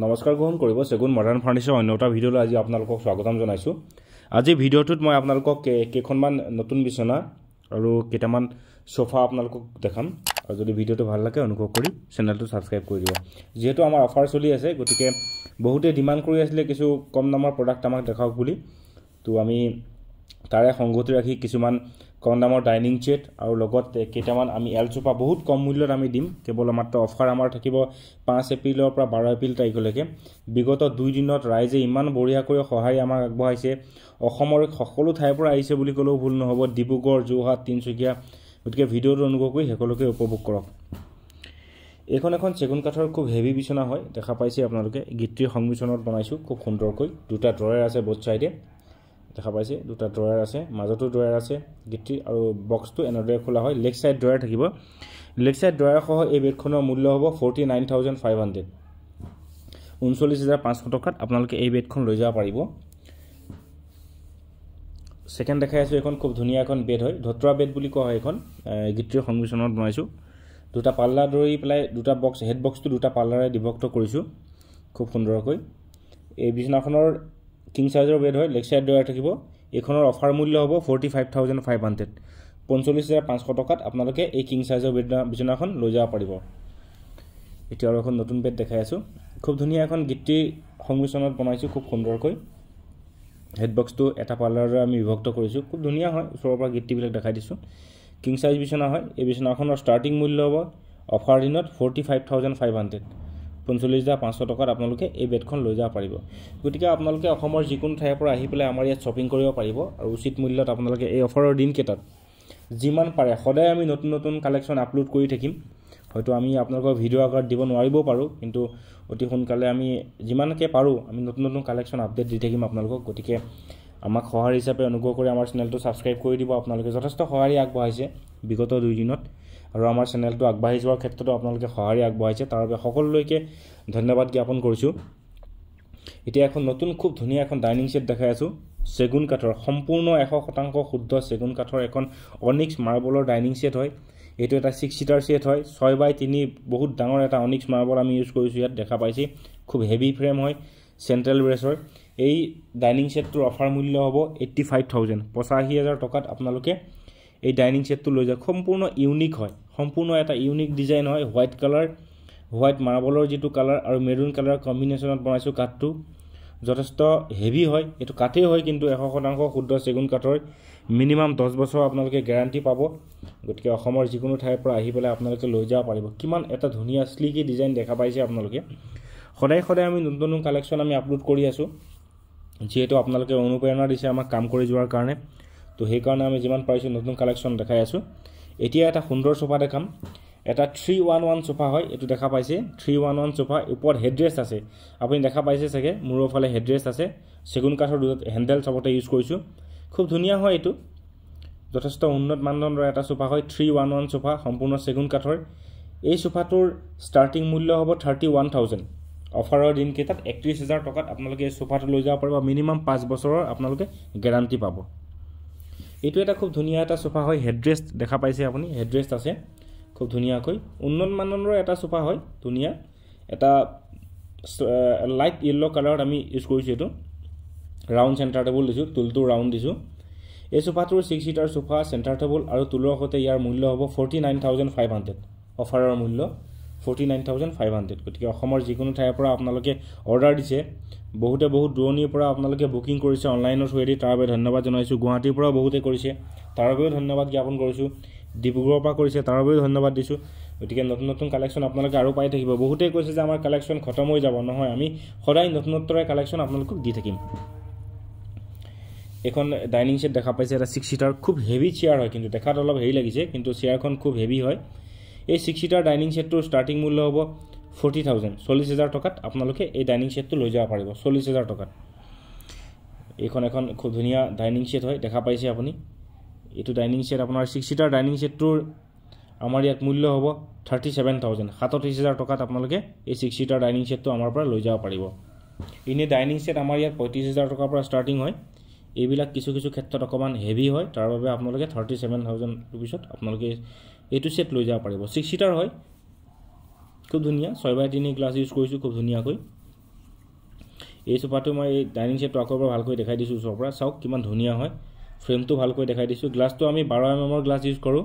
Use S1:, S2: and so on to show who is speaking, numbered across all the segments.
S1: নমস্কাৰ গ্ৰহণ কৰিব সেগুন মডাৰ্ণ ফাৰ্নিচাৰ অন্য এটা ভিডিঅ'লৈ আজি আপোনালোকক স্বাগতম জনাইছো। আজি ভিডিঅ'টোত মই আপোনালোকক কেইখনমান নতুন বিছনা আৰু কেইটামান সোফা আপোনালোকক দেখাম। আৰু যদি ভিডিঅ'টো ভাল লাগে অনুগ্ৰহ কৰি চেনেলটো সাবস্ক্ৰাইব কৰি দিব। যেহেতু আমাৰ অফাৰ চলি আছে গতিকে বহুতে ডিমান্ড কৰি আছিল কিছু কম দামৰ প্ৰডাক্ট আমাক দেখাওক বুলি, তো আমি তাৰে সংগতি ৰাখি কিছুমান কম দামৰ ডাইনিং সেট আৰু লগত কেইটামান আমি এল সোফা বহুত কম মূল্যত আমি দিম। কেৱল মাত্ৰ অফাৰ আমাৰ থাকিব 5 এপ্ৰিলৰ পৰা 12 এপ্ৰিল তাৰিখলৈকে। বিগত 2 দিনত ৰাইজে ইমান বঢ়িয়া কৰি সহায় আমাক আগবঢ়াইছে। অসমৰ সকলো ঠাইৰ পৰা আহিছে বুলি ক'লেও ভুল নহ'ব, ডিব্ৰুগড়, যোৰহাট, তিনচুকীয়া। গতিকে ভিডিঅ'টো অনুগ্ৰহ কৰি সকলোকে উপভোগ কৰক। এখন চেগুন কাঠৰ খুব হেভি বিছনা হয়, দেখা পাইছে আপোনালোকে। গিট্টিৰ সংমিশ্ৰণত বনাইছো খুব সুন্দৰকৈ। দুটা ড্ৰয়াৰ আছে বোথ সাইডে, দেখা পাইছে। দুটা ড্ৰয়াৰ আছে, মাজতো ড্ৰয়াৰ আছে গিট্টি, আৰু বক্সটো এনেদৰে খোলা হয়। লেগ সাইড ড্ৰয়াৰ থাকিব। লেগ সাইড ড্ৰয়াৰ সহ এই বেডখনৰ মূল্য হ'ব 49,500, 39,500 টকাত আপোনালোকে এই বেডখন লৈ যাব পাৰিব। সেকেন্ড দেখাই আছো, এখন খুব ধুনীয়া এখন বেড হয়, ধতৰা বেড বুলি কোৱা হয়। এখন গিট্টিৰ সংমিশ্ৰণত বনাইছো। দুটা পাল্লা ধৰি পেলাই দুটা বক্স, হেড বক্সটো দুটা পাল্লাৰে বিভক্ত কৰিছো খুব সুন্দৰকৈ। এই বিছনাখনৰ কিং সাইজৰ বেড হয়, লেগ সাইড ড্ৰয়াৰ থাকিব। এইখনৰ অফাৰ মূল্য হ'ব 45,500, 45,500 টকাত আপোনালোকে এই কিং সাইজৰ বিছনাখন লৈ যাব পাৰিব। এতিয়া আৰু এখন নতুন বেড দেখাই আছো, খুব ধুনীয়া এখন গিট্টিৰ সংমিশ্ৰণত বনাইছো খুব সুন্দৰকৈ। হেড বক্সটো এটা পাল্লাৰে আমি বিভক্ত কৰিছো, খুব ধুনীয়া হয়। ওচৰৰ পৰা গিট্টিবিলাক দেখাই দিছো। কিং সাইজ বিছনা হয়। এই বিছনাখনৰ ষ্টাৰ্টিং মূল্য হ'ব অফাৰ দিনত 45,500, 45,500 টকাত আপোনালোকে এই বেডখন লৈ যাব পাৰিব। গতিকে আপোনালোকে অসমৰ যিকোনো ঠাইৰ পৰা আহি পেলাই আমাৰ ইয়াত শ্বপিং কৰিব পাৰিব আৰু উচিত মূল্যত আপোনালোকে এই অফাৰৰ দিনকেইটাত যিমান পাৰে সদায় আমি নতুন নতুন কালেকশ্যন আপলোড কৰি থাকিম। হয়তো আমি আপোনালোকৰ ভিডিঅ' আকাৰত দিব নোৱাৰিবও পাৰোঁ, কিন্তু অতি সোনকালে আমি যিমানকৈ পাৰোঁ আমি নতুন নতুন কালেকশ্যন আপডেট দি থাকিম আপোনালোকক। গতিকে আমাক সঁহাৰি হিচাপে অনুগ্ৰহ কৰি আমাৰ চেনেলটো ছাবস্ক্ৰাইব কৰি দিব। আপোনালোকে যথেষ্ট সঁহাৰি আগবঢ়াইছে বিগত 2 দিনত, আৰু আমাৰ চেনেলটো আগবাঢ়ি যোৱাৰ ক্ষেত্ৰতো আপোনালোকে সঁহাৰি আগবঢ়াইছে, তাৰ বাবে সকলোলৈকে ধন্যবাদ জ্ঞাপন কৰিছোঁ। এতিয়া এখন নতুন খুব ধুনীয়া এখন ডাইনিং সেট দেখাই আছোঁ, চেগুন কাঠৰ, সম্পূৰ্ণ 100% শুদ্ধ চেগুন কাঠৰ এখন অনিক্স মাৰ্বলৰ ডাইনিং সেট হয়। এইটো এটা 6 সিটাৰ সেট হয়, 6x3 বহুত ডাঙৰ এটা অনিক্স মাৰ্বল আমি ইউজ কৰিছোঁ ইয়াত, দেখা পাইছে। খুব হেভি ফ্ৰেম হয়, চেণ্ট্ৰেল ব্ৰেছৰ। এই ডাইনিং সেটটোৰ অফাৰ মূল্য হ'ব 85,000, 85,000 টকাত আপোনালোকে এই ডাইনিং সেটটো লৈ যায়। সম্পূৰ্ণ ইউনিক হয়, সম্পূৰ্ণ এটা ইউনিক ডিজাইন হয়। হোৱাইট কালাৰ, হোৱাইট মাৰ্বলৰ যিটো কালাৰ আৰু মেৰুন কালাৰ কম্বিনেশ্যনত বনাইছোঁ। কাঠটো যথেষ্ট হেভি হয়, এইটো কাঠেই হয় কিন্তু 100% শুদ্ধ চেগুন কাঠৰ। মিনিমাম 10 বছৰ আপোনালোকে গেৰাণ্টি পাব। গতিকে অসমৰ যিকোনো ঠাইৰ পৰা আহি পেলাই আপোনালোকে লৈ যাব পাৰিব। কিমান এটা ধুনীয়া স্লিকি ডিজাইন দেখা পাইছে আপোনালোকে। সদায় আমি নতুন নতুন কালেকশ্যন আমি আপলোড কৰি আছোঁ, যিহেতু আপোনালোকে অনুপ্ৰেৰণা দিছে আমাক কাম কৰি যোৱাৰ কাৰণে। তো সেইকাৰণে আমি যিমান পাৰিছোঁ নতুন কালেকশ্যন দেখাই আছোঁ। এতিয়া এটা সুন্দৰ সোফা দেখাম, এটা 311 সোফা হয়। এইটো দেখা পাইছে 311 সোফা, ওপৰত হেডৰেষ্ট আছে, আপুনি দেখা পাইছে চাগে। মূৰৰ ফালে হেডৰেষ্ট আছে, চেগুন কাঠৰ হেণ্ডেল চবতে ইউজ কৰিছোঁ। খুব ধুনীয়া হয়, এইটো যথেষ্ট উন্নত মানদণ্ডৰ এটা সোফা হয়। 311 সোফা, সম্পূৰ্ণ চেগুন কাঠৰ। এই সোফাটোৰ ষ্টাৰ্টিং মূল্য হ'ব 31,000, অফাৰৰ দিনকেইটাত 31,000 টকাত আপোনালোকে এই সোফাটো লৈ যাব পাৰিব। মিনিমাম 5 বছৰৰ আপোনালোকে গেৰাণ্টি পাব। এইটো এটা খুব ধুনীয়া এটা সোফা হয়, হেডৰেষ্ট দেখা পাইছে আপুনি, হেডৰেষ্ট আছে খুব ধুনীয়াকৈ। উন্নত মানদণ্ডৰ এটা সোফা হয়, ধুনীয়া এটা লাইট য়েল্ল' কালাৰত আমি ইউজ কৰিছোঁ। এইটো ৰাউণ্ড চেণ্টাৰ টেবুল দিছোঁ, টুলটো ৰাউণ্ড দিছোঁ। এই সোফাটোৰ 6 সিটাৰ সোফা, চেণ্টাৰ টেবুল আৰু টুলৰ সৈতে ইয়াৰ মূল্য হ'ব 49,500, অফাৰৰ মূল্য 49,500। গতিকে অসমৰ যিকোনো ঠাইৰ পৰা আপোনালোকে অৰ্ডাৰ দিছে, বহুতে বহুত দূৰণিৰ পৰা আপোনালোকে বুকিং কৰিছে অনলাইনৰ থ্ৰুৱেদি, তাৰ বাবে ধন্যবাদ জনাইছোঁ। গুৱাহাটীৰ পৰাও বহুতে কৰিছে, তাৰ বাবেও ধন্যবাদ জ্ঞাপন কৰিছোঁ। ডিব্ৰুগড়ৰ পৰা কৰিছে, তাৰ বাবেও ধন্যবাদ দিছোঁ। গতিকে নতুন নতুন কালেকশ্যন আপোনালোকে আৰু পাই থাকিব। বহুতেই কৈছে যে আমাৰ কালেকশ্যন খতম হৈ যাব, নহয়, আমি সদায় নতুনত্বৰে কালেকশ্যন আপোনালোকক দি থাকিম। এখন ডাইনিং সেট দেখা পাইছে, এটা 6 সিটাৰ খুব হেভি চেয়াৰ হয়, কিন্তু দেখাত অলপ হেৰি লাগিছে, কিন্তু চেয়াৰখন খুব হেভি হয়। এই 6 সিটাৰ ডাইনিং সেটটোৰ ষ্টাৰ্টিং মূল্য হ'ব 40,000, 40,000 টকাত আপোনালোকে এই ডাইনিং সেটটো লৈ যাব পাৰিব, 40,000 টকাত। এইখন এখন খুব ধুনীয়া ডাইনিং সেট হয়, দেখা পাইছে আপুনি। এইটো ডাইনিং সেট আপোনাৰ 6 সিটাৰ ডাইনিং সেটটোৰ আমাৰ ইয়াত মূল্য হ'ব 37,000, 37,000 টকাত আপোনালোকে এই 6 সিটাৰ ডাইনিং সেটটো আমাৰ পৰা লৈ যাব পাৰিব। এনেই ডাইনিং সেট আমাৰ ইয়াত 35,000 টকাৰ পৰা ষ্টাৰ্টিং হয়। এইবিলাক কিছু ক্ষেত্ৰত অকণমান হেভি হয়, তাৰ বাবে আপোনালোকে 37,000 ৰুপিছত আপোনালোকে এইটো সেট লৈ যাব পাৰিব। 6 সিটাৰ হয়, খুব ধুনীয়া, 6x3 গ্লাছ ইউজ কৰিছোঁ খুব ধুনীয়াকৈ। এই সোফাটো মই ডাইনিং সেটটো আকৌ এবাৰ ভালকৈ দেখাই দিছোঁ ওচৰৰ পৰা চাওক কিমান ধুনীয়া হয় ফ্ৰেমটো ভালকৈ দেখাই দিছোঁ গ্লাছটো আমি 12 mm ৰ গ্লাছ ইউজ কৰোঁ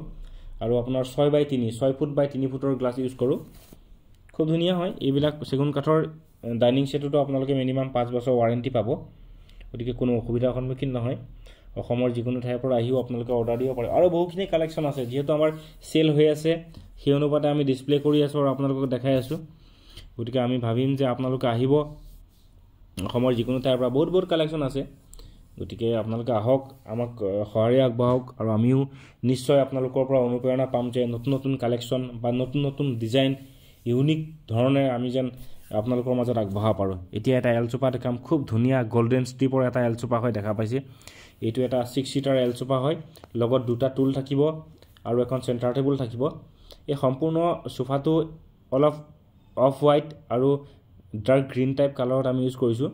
S1: আৰু আপোনাৰ 6 ফুট বাই 3 ফুটৰ গ্লাছ ইউজ কৰোঁ খুব ধুনীয়া হয় এইবিলাক সেগুন কাঠৰ ডাইনিং সেটটো আপোনালোকে মিনিমাম 5 বছৰ ওয়াৰেন্টি পাব গতিকে কোনো অসুবিধাৰ সন্মুখীন নহয় অসমৰ যিকোনো ঠাইৰ পৰা আহিও আপোনালোকে অৰ্ডাৰ দিব পাৰে আৰু বহুখিনি কালেকশ্যন আছে যেহেতু আমাৰ সেল হৈ আছে সেই অনুপাতে আমি ডিসপ্লে কৰি আছো আৰু আপোনালোকক দেখাই আছো গতিকে আমি ভাবিম যে আপোনালোকে আহিব অসমৰ যিকোনো ঠাইৰ পৰা বহুত কালেকশ্যন আছে গতিকে আপোনালোকে আহক আমাক সহায় আগবঢ়াওক আৰু আমিও নিশ্চয় আপোনালোকৰ পৰা অনুপ্ৰেৰণা পাম যে নতুন কালেকশ্যন বা নতুন ডিজাইন ইউনিক ধৰণে আমি যেন আপোনালোকৰ মাজত আগবঢ়াব পাৰো এতিয়া এটা এল সোফা দেখাম খুব ধুনীয়া গোল্ডেন ষ্ট্ৰিপৰ এটা এল সোফা হয় দেখা পাইছে এইটো এটা 6 সিটাৰ এল সোফা হয় লগত দুটা টুল থাকিব আৰু এখন সেন্টাৰ টেবুল থাকিব এই সম্পূৰ্ণ সোফাটো অলপ অফ হোৱাইট আৰু ডাৰ্ক গ্ৰীন টাইপ কালাৰত আমি ইউজ কৰিছো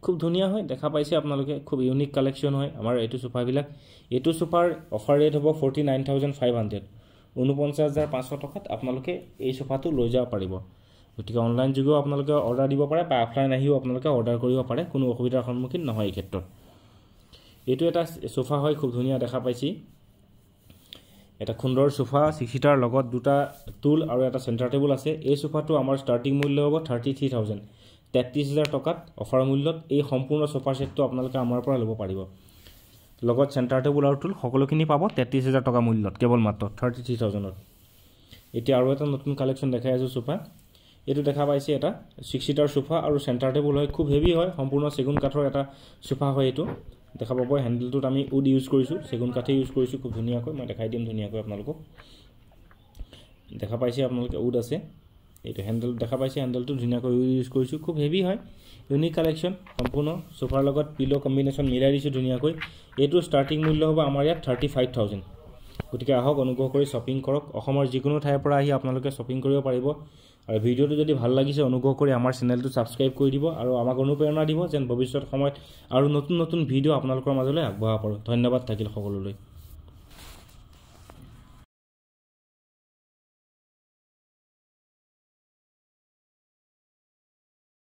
S1: খুব ধুনীয়া হয় দেখা পাইছে আপোনালোকে খুব ইউনিক কালেকশ্যন হয় আমাৰ এইটো সোফাবিলাক এইটো সোফাৰ অফাৰ ৰেট হ'ব 49500 49500 টকাত আপোনালোকে এই সোফাটো লৈ যাব পাৰিব গতিকে অনলাইন যোগেও আপোনালোকে অৰ্ডাৰ দিব পাৰে বা অফলাইন আহিও আপোনালোকে অৰ্ডাৰ কৰিব পাৰে কোনো অসুবিধাৰ সন্মুখীন নহয় এই ক্ষেত্ৰত এইটো এটা সোফা হয় খুব ধুনীয়া দেখা পাইছি এটা সুন্দৰ সোফা 6 সিটাৰ লগত দুটা টুল আৰু এটা সেন্টাৰ টেবুল আছে এই সোফাটো আমাৰ ষ্টাৰ্টিং মূল্য হ'ব 33000 33000 টকাত অফাৰ মূল্যত এই সম্পূৰ্ণ সোফা সেটটো আপোনালোকে আমাৰ পৰা ল'ব পাৰিব লগত সেন্টাৰ টেবুল আৰু টুল সকলোখিনি পাব 33000 টকা মূল্যত কেৱল মাত্ৰ 33000 ত এতিয়া আৰু এটা নতুন কালেকশ্যন দেখাই আছো সোফা এটো দেখা পাইছে এটা 6 সিটাৰ সোফা আৰু সেন্টাৰ টেবুল হয় খুব হেভি হয় সম্পূৰ্ণ সেগুন কাঠৰ এটা সোফা হয় এটো দেখা পাব হ্যান্ডেলটোত আমি উড ইউজ কৰিছো সেগুন কাঠে ইউজ কৰিছো খুব ধুনীয়াকৈ মই দেখাই দিম ধুনীয়াকৈ আপোনালোকক দেখা পাইছে আপোনালোকে উড আছে এইটো হ্যান্ডেল দেখা পাইছে হ্যান্ডেলটো ধুনীয়াকৈ ইউজ কৰিছো খুব হেভি হয় ইউনিক কালেকশ্যন সম্পূৰ্ণ সোফাৰ লগত পিলো কম্বিনেশন মিলাই দিছো ধুনীয়াকৈ এটো ষ্টাৰ্টিং মূল্য হ'ব আমাৰ ইয়াত 35000 গতিকে আহক অনুগ্ৰহ কৰি শ্বপিং কৰক অসমৰ যিকোনো ঠাইৰ পৰা আহি আপোনালোকে শ্বপিং কৰিব পাৰিব আৰু ভিডিওটো যদি ভাল লাগিছে অনুগ্ৰহ কৰি আমাৰ চেনেলটো সাবস্ক্ৰাইব কৰি দিব আৰু আমাক অনুপ্ৰেৰণা দিব যেন ভৱিষ্যত সময়ত আৰু নতুন ভিডিও আপোনালোকৰ মাজলৈ আগবঢ়াব পাৰো ধন্যবাদ থাকিল সকলোলৈ